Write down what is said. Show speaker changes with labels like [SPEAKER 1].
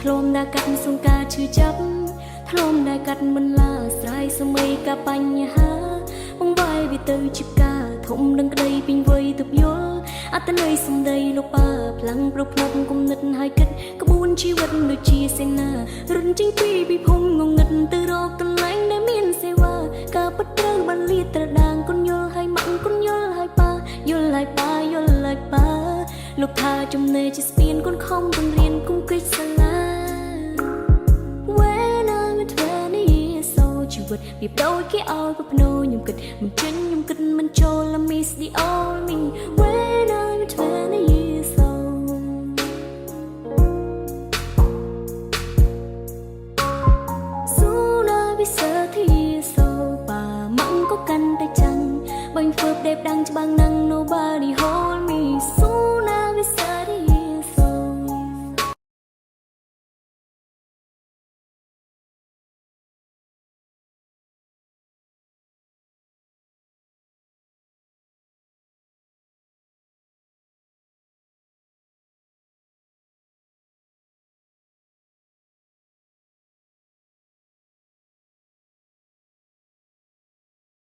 [SPEAKER 1] ធ្លំដែលកាត់សង្ការឈឺចាប់ធ្លំដែលកាត់មិនឡាស្រ័យសម័យកាបញ្ហាបង្វាយវាទៅជាការធំនឹងក្តីពេញវ័យទៅយល់អត្តន័យសំដីលោកប៉ាផ្លាំងប្រភ្នប់គុំនិតហើយគិតក្បួនជីវិតដូចជាសេនារុនចេញពីពិភពងងឹតទៅរកកន្លែងដែលមានសេវាការពិតត្រូវបានលាតត្រដាងគុណយល់ហើយម៉ាក់គុណយល់ហើយប៉ាយល់ហើយប៉ាយល់ហើយប៉ាលោកថាចំណេះជាស្ពានគុណខំបង្រៀនគុំកិច្ចសាលា When I'm 20 years old ជីវិតវាដូចគេឲ្យប្រភ្នូខ្ញុំគិតមិនចេញខ្ញុំគិតមិនចូល I miss the old me When I'm 20 years old សូណាវិស័យទីសូប៉ាម៉ាំងក៏កាន់តែចាំបាញ់ធ្វើដេបដាំងច្បាំងណាំង